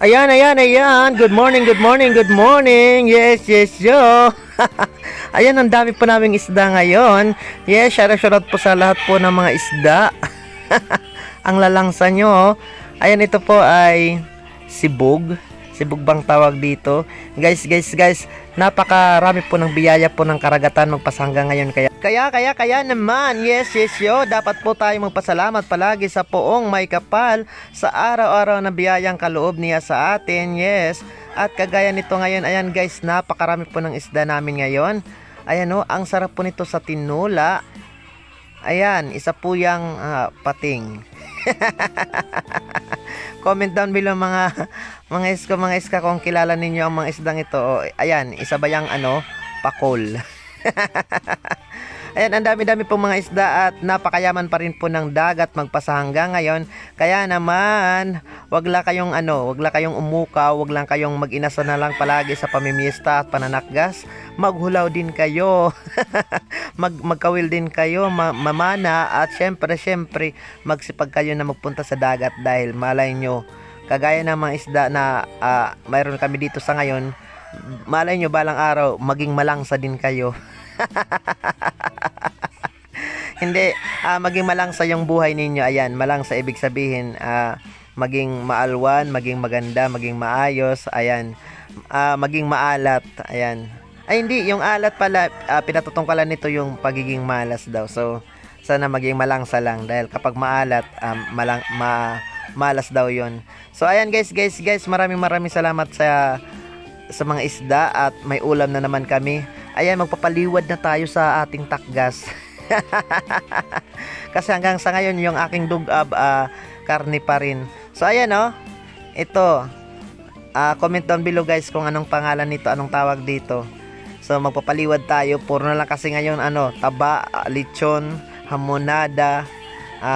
Ayan, ayan, ayan. Good morning, good morning, good morning. Yes, yes, yo. Ayan, ang dami po naming isda ngayon. Yes, shoutout po sa lahat po ng mga isda. Ang lalangsa nyo, oh. Ayan, ito po ay sibog. Sibog bang tawag dito? Guys, napakarami po ng biyaya po ng karagatan magpasangga ngayon. Kaya naman, yes, yo. Dapat po tayo magpasalamat palagi sa poong may kapal sa araw-araw na biyayang kaloob niya sa atin, yes. At kagaya nito ngayon, ayan guys, napakarami po ng isda namin ngayon. Ayan, oh, ang sarap po nito sa tinula. Ayan, isa po yung pating. Comment down below mga iska kung kilala ninyo ang mga isdang ito. O, ayan, isa ba yung pakol. Ayan, ang dami-dami pong mga isda at napakayaman pa rin po ng dagat magpasahangga ngayon. Kaya naman, wag lang kayong umukaw, wag lang kayong mag-inasa na lang palagi sa pamimiesta at pananakgas. Maghulaw din kayo. Magkawil din kayo, mamana at syempre magsipag kayo na magpunta sa dagat dahil malay nyo, kagaya ng mga isda na mayroon kami dito sa ngayon, malay nyo balang araw maging malangsa din kayo. Hindi, maging malangsa yung buhay ninyo. Ayan, malangsa ibig sabihin maging maalwan, maging maganda, maging maayos. Ayan, maging maalat. Ayan. Ay hindi, yung alat pala pinatutungkalan nito yung pagiging malas daw. So sana maging malangsa lang dahil kapag maalat malas daw yon. So ayan guys, maraming salamat sa mga isda at may ulam na naman kami. Ayan, magpapaliwad na tayo sa ating takgas. Kasi hanggang sa ngayon yung aking dugab karne pa rin. So ayan, oh. Ito. Comment down below guys kung anong pangalan nito, anong tawag dito. So magpapaliwad tayo. Puro na lang kasi ngayon taba, lechon, hamonada.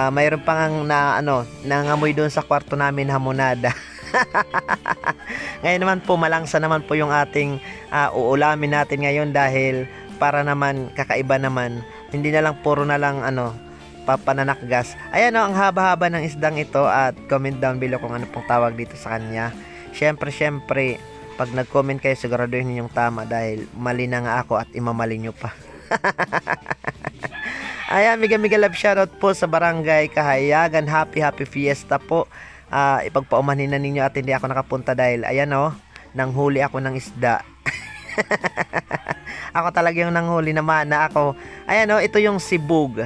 Mayroon pang nangamoy doon sa kwarto namin hamonada. Ngayon naman po malangsa naman po yung ating uulamin natin ngayon dahil para naman kakaiba naman, hindi na lang puro na lang papananakgas. Ayan, ang haba-haba ng isdang ito at comment down below kung ano pong tawag dito sa kanya. Syempre pag nag-comment kayo siguraduhin niyo yung tama dahil mali na nga ako at imamali nyo pa. Ayan, mega love shoutout po sa Barangay Kahayagan. Happy fiesta po. Ipagpaumanhin na ninyo at hindi ako nakapunta dahil ayan, nanghuli ako ng isda. Ako talaga yung nanghuli na mana ako. Ayan, ito yung sibog.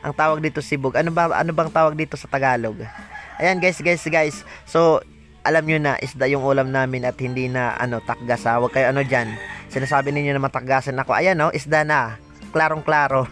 Ang tawag dito sibog. Ano bang tawag dito sa Tagalog? Ayan guys. So alam nyo na, isda yung ulam namin at hindi na takgas. Huwag kayo dyan. Sinasabi ninyo na matakgasan ako. Ayan, isda na. Klarong klaro.